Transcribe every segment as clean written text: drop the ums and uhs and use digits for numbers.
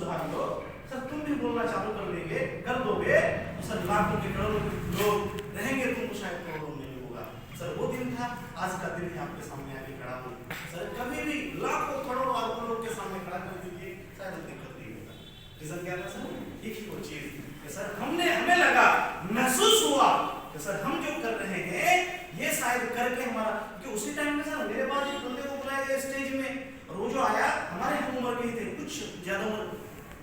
भाई लोग, सर तुम भी बोलना चालू कर दोगे तो सर लाखों के करोड़ों लोग रहेंगे, तुमको शायद करोड़ों में नहीं होगा। सर वो दिन था, आज का दिन है, आपके सामने आके खड़ा हूँ। सर कभी भी लाखों करोड़ों अरबों लोग के सामने खड़ा कर दीजिए, शायद दिक्कत नहीं होगा। रीजन क्या था सर? एक ही वो चीज कि सर हमें लगा, महसूस हुआ कि सर हम जो कर रहे हैं ये शायद करके हमारा, कि उसी टाइम में सर मेरे बाद एक बंदे को बुलाया गया स्टेज में, और वो जो आया हमारे उम्र के थे, कुछ ज्यादा उम्र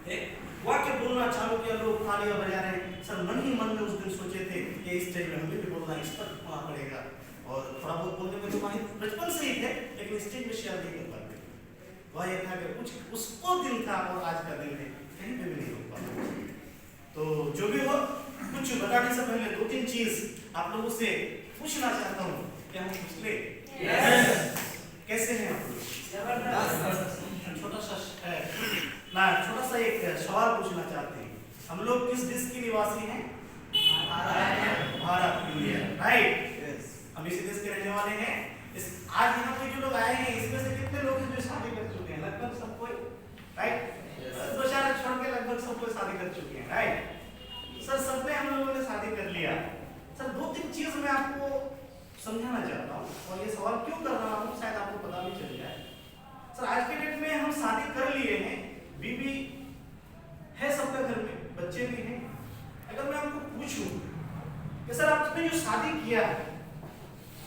थे, वाक्य बोलना चालू किया, लोग तालियां बजा रहे हैं। सर मन ही मन में उस दिन सोचे थे कि इस स्टेज में हमें भी बोलना, इस पर होना पड़ेगा, और थोड़ा बहुत बोलने में तो माहिर बचपन से ही थे, लेकिन स्टेज में शेयर नहीं कर पाते। वह ये था कि कुछ उसको दिन था और आज का दिन है, कहीं पे भी नहीं हो पाता। तो जो भी हो, कुछ बताने से पहले दो तीन चीज आप लोगों से पूछना चाहता हूँ। क्या हम पूछ ले? कैसे हैं आप लोग? छोटा सा एक सवाल पूछना चाहते हैं। हम लोग किस देश के निवासी हैं? Bharat, India, right. हम इसी देश के रहने वाले हैं। आज यहाँ पे जो लोग आए हैं, इसमें से कितने लोग हैं जो शादी कर चुके हैं? लगभग सब कोई, राइट। दो चार छोड़ के लगभग सब कोई शादी कर चुके हैं, राइट। सर सबने हम लोगों ने शादी कर लिया। सर दो तीन चीज मैं आपको समझाना चाहता हूँ, और ये सवाल क्यों कर रहा हूँ शायद आपको पता भी चल जाए। सर आज के डेट में हम शादी कर लिए हैं, बीवी है सबके घर में, बच्चे भी हैं। अगर मैं आपको पूछूं कि सर आपने जो शादी किया है,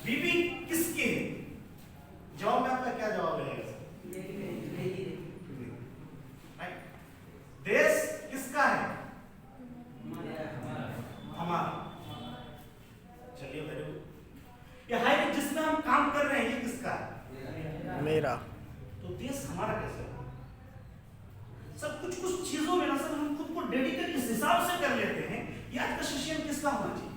बीवी किसकी है? जवाब में आपका क्या जवाब रहेगा? देश किसका है? हमारा। चलिए वेरी गुड। ये हाईवे जिसमें हम काम कर रहे हैं ये किसका है? मेरा। तो देश हमारा कैसे है? सब कुछ चीजों में ना सर हम खुद को डेडिकेट इस हिसाब से कर लेते हैं। ये आज का सेशन किसका होना चाहिए?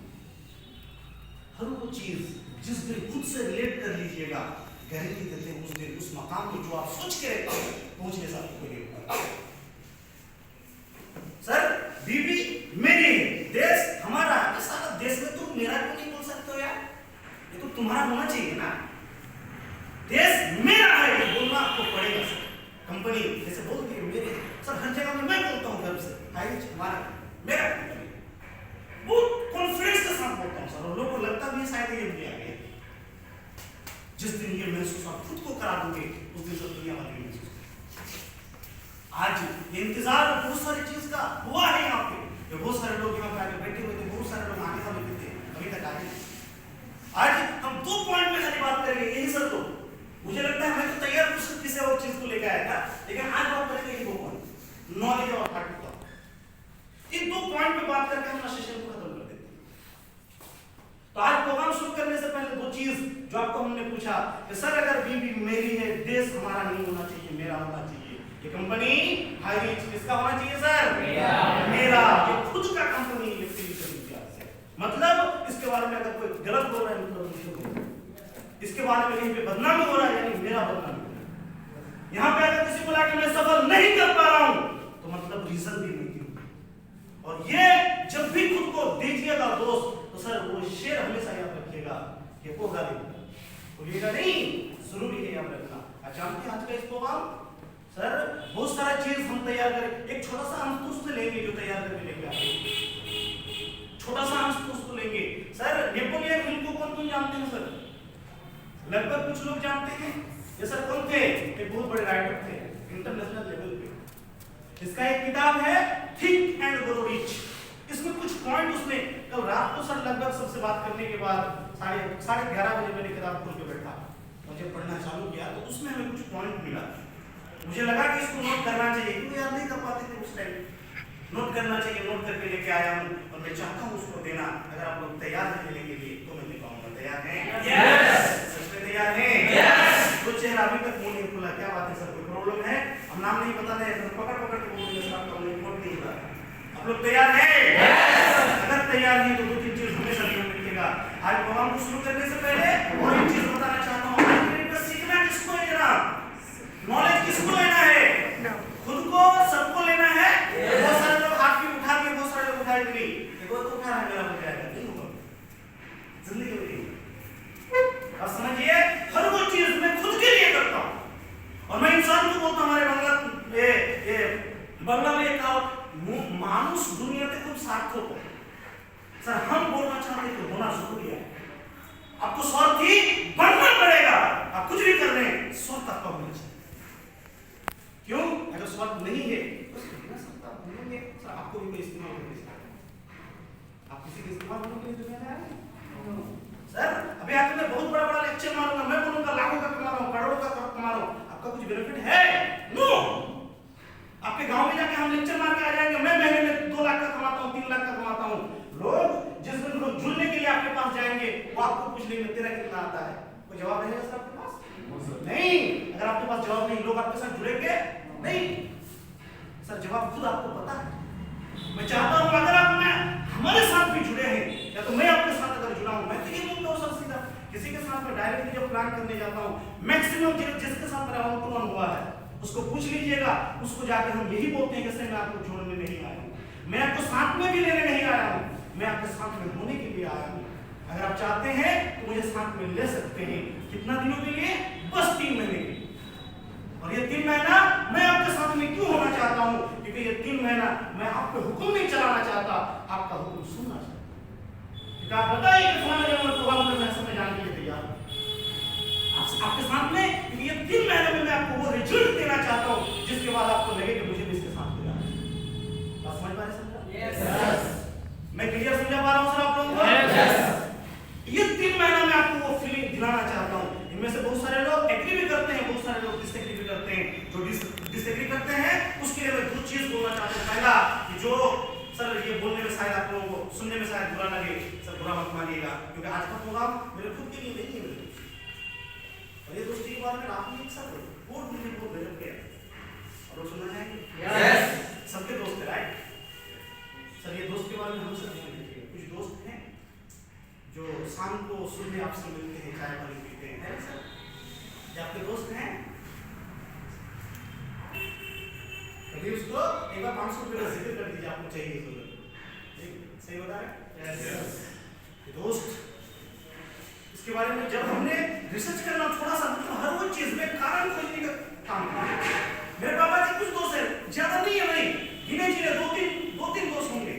हर वो चीज जिस दिन खुद से रिलेट कर लीजिएगा, गारंटी देते हैं उस दिन उस मकाम में जो आप सोच के रहते हैं पहुंचने से आपको नहीं होगा। सर बीवी मेरी है, देश हमारा है। सारा देश में तुम मेरा क्यों नहीं बोल सकते हो यार? ये तो तुम्हारा होना चाहिए ना। देश मेरा है ये बोलना आपको पड़ेगा सर। कंपनी जैसे बोलती है मेरे, सर हर जगह में मैं बोलता हूँ गर्व से, हमारा मेरा कंपनी, बहुत कॉन्फिडेंस के साथ बोलता हूँ सर। और लोगों को लगता भी शायद ये मुझे आ गया। जिस दिन ये महसूस आप खुद को करा दोगे उस दिन सब दुनिया वाले महसूस। आज इंतजार बहुत सारी चीज का हुआ है यहाँ पे, बहुत सारे लोग यहाँ पे आके बैठे हुए थे, बहुत सारे लोग आने वाले भी थे, अभी तक आए। आज हम 2 पॉइंट में खाली बात करेंगे, यही सर। तो मुझे लगता है मैं तो तैयार हूँ किसी और चीज को लेकर आया था, लेकिन आज बात करेंगे ये 2 पॉइंट, नॉलेज और हार्ट का। इन 2 पॉइंट पे बात करके हम सेशन को खत्म कर देते हैं। तो आज प्रोग्राम शुरू करने से पहले 2 चीज जो आपको हमने पूछा कि सर अगर बीवी मेरी है, देश हमारा नहीं होना चाहिए, मेरा होना चाहिए। ये कंपनी हाई रिच किसका होना चाहिए सर? मेरा। ये खुद का कंपनी है, मतलब इसके बारे में अगर कोई गलत बोल रहा है मतलब इसके बारे में कहीं पे बदनामी हो रहा है, यानी मेरा बदनामी। यहाँ पे अगर किसी को लाके मैं सफल नहीं कर पा रहा हूँ तो मतलब रीजन भी नहीं है। और ये जब भी खुद को दीजिएगा दोस्त, तो सर वो शेर हमेशा याद रखिएगा, ये होगा नहीं, जरूरी है याद रखना। जानते हैं आज का इस प्रोग्राम सर बहुत सारा चीज हम तैयार करें। एक छोटा सा अंश तो उससे लेंगे जो तैयार करके लेके आए, छोटा सा अंश तो उसको लेंगे। सर नेपोलियन हिल को कौन जानते हैं सर? लगभग कुछ लोग जानते हैं। ये सर कौन थे? एक बहुत बड़े राइटर थे इंटरनेशनल लेवल पे। इसका एक किताब है थिंक एंड ग्रो रिच। इसमें कुछ पॉइंट उसने, कल रात को सर लगभग सबसे बात करने के बाद 11:30 बजे मैंने किताब खोल के बैठा, मुझे पढ़ना चालू किया, तो उसमें हमें कुछ पॉइंट मिला। मुझे लगा कि इसको नोट करना चाहिए, क्योंकि याद नहीं कर पाते थे उस टाइम। नोट करना चाहिए, नोट करके लेके आया हूँ और मैं चाहता हूँ उसको देना। अगर आप लोग तैयार हैं लेने के लिए तो मैं दे पाऊंगा। तैयार हैं? यस। सच में तैयार हैं? यस। तो चेहरा अभी तक मुंह नहीं खुला, क्या बात है सर? कोई प्रॉब्लम है? हम नाम नहीं बता रहे, पकड़ पकड़ के बोलेंगे सर, आपका नोट नहीं हुआ। आप लोग तैयार हैं? यस। अगर तैयार हैं तो 2-3 चीज हमेशा ध्यान रखिएगा। आज प्रोग्राम को शुरू करने से पहले और एक चीज बताना चाहता हूँ, आज के डेट में सीखना किसको है जरा? नॉलेज किसको लेना है? खुद को, सबको लेना है। बहुत सारे लोग हाथ भी उठा के, बहुत सारे लोग उठाए नहीं, वो तो उठा रहा मेरा हो जाएगा, नहीं होगा जिंदगी में। अब समझिए, हर वो चीज मैं खुद के लिए करता हूँ। और मैं इंसान को बोलता हूँ, हमारे बंगला में स्वत आपका होना चाहिए। क्यों? अगर स्वत नहीं है तो बिना स्वत आप बोलेंगे सर आपको भी कोई इस्तेमाल करके सिखाएगा। आप किसी के इस्तेमाल करोगे दुनिया में आएंगे सर। अभी आके मैं बहुत बड़ा बड़ा लेक्चर मारूंगा, मैं बोलूंगा लाखों का कमा रहा हूँ, करोड़ों का कमा रहा हूँ, आपका कुछ बेनिफिट है? नो। आपके गांव में जाके हम लेक्चर मार के आ जाएंगे, मैं महीने में 2 लाख का कमाता हूँ, 3 लाख का कमाता हूँ। लोग जिस दिन लोग जुड़ने के लिए आपके पास जाएंगे वो आपको पूछ लेंगे तेरा कितना आता है? कोई जवाब रहेगा सर आपके पास? नहीं। अगर आपके पास जवाब नहीं, लोग आपके साथ जुड़ेंगे नहीं। सर जवाब खुद आपको पता है। मैं चाहता हूं अगर आप हमारे साथ भी जुड़े हैं या तो मैं आपके साथ अगर जुड़ा हूं, मैं तो ये बोलता हूं सर सीधा, किसी के साथ मैं डायरेक्टली जब प्लान करने जाता हूं, मैक्सिमम जिसके साथ मेरा 1-to-1 हुआ है उसको पूछ लीजिएगा, उसको जाकर हम यही बोलते हैं कि सर मैं आपको जोड़ने नहीं आया हूं, मैं आपको साथ में भी लेने नहीं आया हूं, मैं आपके साथ में होने के लिए आया हूं। अगर आप चाहते हैं तो मुझे साथ में ले सकते हैं। कितना दिनों के लिए? बस 3 महीने के लिए। और ये 3 महीना मैं आपके साथ में क्यों होना चाहता हूं? क्योंकि ये 3 महीना मैं आप पे हुक्म नहीं चलाना चाहता, आपका हुक्म सुनना चाहता हूं। आप बताइए कि फलाना जगह प्रोग्राम करना है, समय जाने के लिए तैयार आपके साथ में, क्योंकि ये 3 महीने में मैं आपको वो रिजल्ट देना चाहता हूं जिसके बाद आपको लगे कि मुझे भी इसके साथ में जाना है। बात समझ पा रहे हैं? यस। मैं क्लियर समझा पा रहा हूं सर आप लोगों को? यस। ये 3 महीना में आपको वो फीलिंग दिलाना चाहता हूं। इनमें से बहुत सारे लोग एग्री भी करते हैं, बहुत सारे लोग डिसएग्री भी करते हैं। जो डिसएग्री करते हैं उसके लिए मैं 2 चीज बोलना चाहता हूं। पहला कि जो सर ये बोलने में शायद आप लोगों को सुनने में शायद बुरा लगे, सर बुरा मत मानिएगा, क्योंकि आज का प्रोग्राम मेरे खुद के लिए नहीं है, मेरे और ये दोस्ती के बारे में आपने एक साथ बहुत गजब के और सुना है? यस। सबके दोस्त है राइट सर। ये दोस्त के बारे में हम सब देखिए, कुछ दोस्त हैं जो शाम को सुबह आपसे मिलते हैं, चाय पानी पीते हैं सर, ये आपके दोस्त हैं? कभी उसको एक बार 500 रुपये का जिक्र कर दीजिए, आपको चाहिए तो सही बता रहे? यस। दोस्त इसके बारे में जब हमने रिसर्च करना थोड़ा सा, तो हर वो चीज में कारण खोजने का काम किया। मेरे पापा के कुछ दोस्त हैं, ज्यादा नहीं है भाई, गिने चुने 2-3 दोस्त होंगे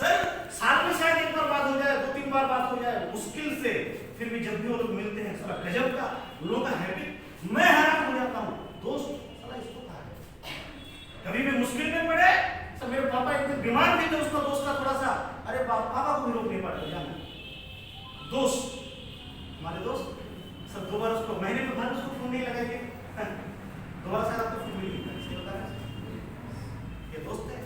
सर। साल में शायद 1 बार बात हो जाए, 2-3 बार बात हो जाए मुश्किल से, फिर भी जब भी वो लोग मिलते हैं साला गजब का उन लोगों का हैबिट, मैं हैरान हो जाता हूँ। दोस्त साला इसको कहा है, कभी भी मुश्किल में पड़े सर। मेरे पापा एक दिन बीमार भी थे, उसका दोस्त का थोड़ा सा, अरे पापा को भी रोक नहीं पड़ा जाना। दोस्त हमारे दोस्त सब 2 बार उसको महीने में भर उसको फोन नहीं लगाएंगे, 2 बार शायद आपको फोन नहीं होता है। ये दोस्त है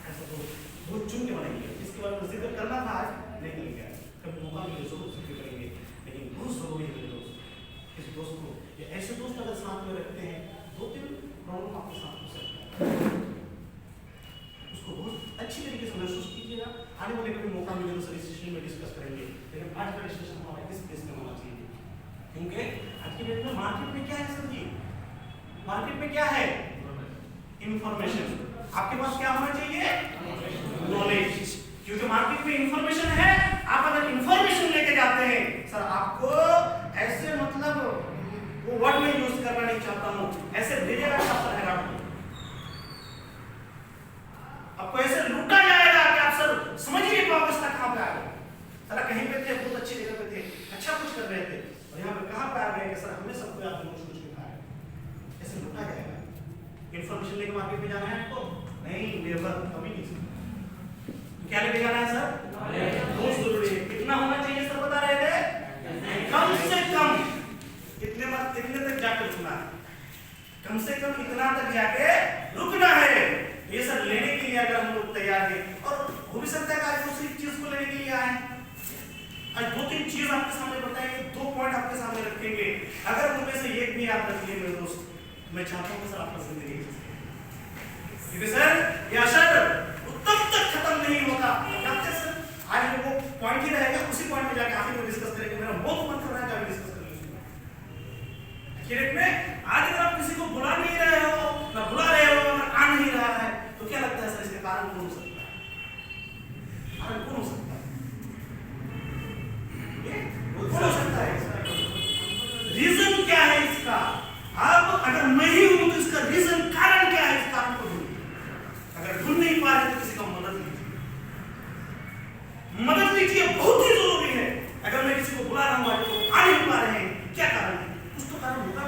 ऐसा दोस्त बहुत चुन के बनाएंगे, इसके बारे में जिक्र करना था आज नहीं कर गया, कभी मौका मिले जरूर जिक्र करेंगे, लेकिन बहुत जरूरी है मेरे दोस्त। इस दोस्त को ये ऐसे दोस्त अगर साथ में रखते हैं 2-3 प्रॉब्लम आपके साथ हो सकता है, उसको बहुत अच्छी तरीके से महसूस कीजिएगा। आने वाले कभी मौका मिले तो सर इस सेशन में डिस्कस करेंगे, लेकिन आज का डिस्कशन हमारा किस प्लेस में होना चाहिए? क्योंकि आज की डेट में मार्केट में क्या है सर जी? मार्केट में क्या है? इंफॉर्मेशन। आपके पास क्या होना चाहिए? नॉलेज। क्योंकि मार्केट में इंफॉर्मेशन है, आप अगर इंफॉर्मेशन लेके जाते हैं सर, आपको ऐसे मतलब वो वर्ड में यूज करना नहीं चाहता हूं, ऐसे भेजेगा सर है आपको ऐसे लूटा जाएगा कि आप सर समझ ही नहीं पाओगे इसका कहां पे आ गए। सर कहीं पे थे, बहुत अच्छी जगह पे थे, अच्छा कुछ कर रहे थे, और यहाँ पे कहां पे आ गए कि सर हमें सबको आप कुछ कुछ खाया, ऐसे लूटा जाएगा। इंफॉर्मेशन लेके मार्केट में जाना है आपको? नहीं, नेवर, कभी नहीं। क्या लेके जाना है सर? बहुत जरूरी है। कितना होना चाहिए सर बता रहे थे? कम से कम कितने तक जाकर रुकना है? कम से कम इतना तक जाके रुकना है। ये सब लेने के लिए अगर हम लोग तैयार हैं, और हो भी सकता है कि आज दूसरी चीज को लेने के लिए आए, आज 2-3 चीज आपके सामने बताएंगे, 2 पॉइंट आपके सामने रखेंगे। अगर उनमें से एक भी याद रख लिए मेरे दोस्त, मैं चाहता हूं कि सर आपका जिंदगी, क्योंकि सर ये असर तब तक खत्म नहीं होता। जानते हैं सर, आज वो पॉइंट ही रहेगा, उसी पॉइंट में जाके आखिर में डिस्कस करेंगे। मेरा बहुत मन कर रहा है कि डिस्कस करें आखिर में। आज अगर आप किसी को बुला नहीं रहे हो, ना बुला रहे हो, ना आ नहीं रहा है, तो क्या लगता है सर इसके कारण कौन हो सकता है? कारण कौन हो सकता है? कौन हो सकता है? रीजन क्या है इसका? अब अगर मैं ही हूं तो इसका रीजन, कारण क्या है? इस कारण को ढूंढिए। अगर ढूंढ नहीं पा रहे तो किसी का मदद लीजिए, मदद लीजिए, बहुत ही जरूरी है। अगर मैं किसी को बुला रहा हूं तो आ नहीं पा रहे हैं, क्या कारण है? कुछ तो कारण होगा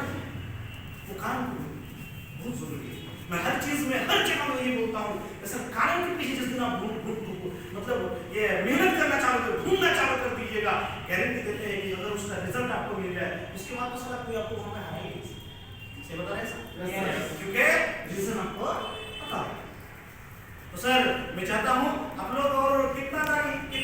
बहुत जरूरी है। मैं हर चीज में हर जगह में ये बोलता हूँ, ऐसा कारण के पीछे जिस दिन आप मतलब ये मेहनत करना चालू कर, ढूंढना चालू कर दीजिएगा, गारंटी देते हैं कि अगर उसका रिजल्ट आपको मिल जाए उसके बाद तो सारा कोई आपको वहां पे हरा ही नहीं सकता। सही बता रहे हैं सर? क्योंकि रीजन आपको पता है। तो सर मैं चाहता हूं आप लोग और कितना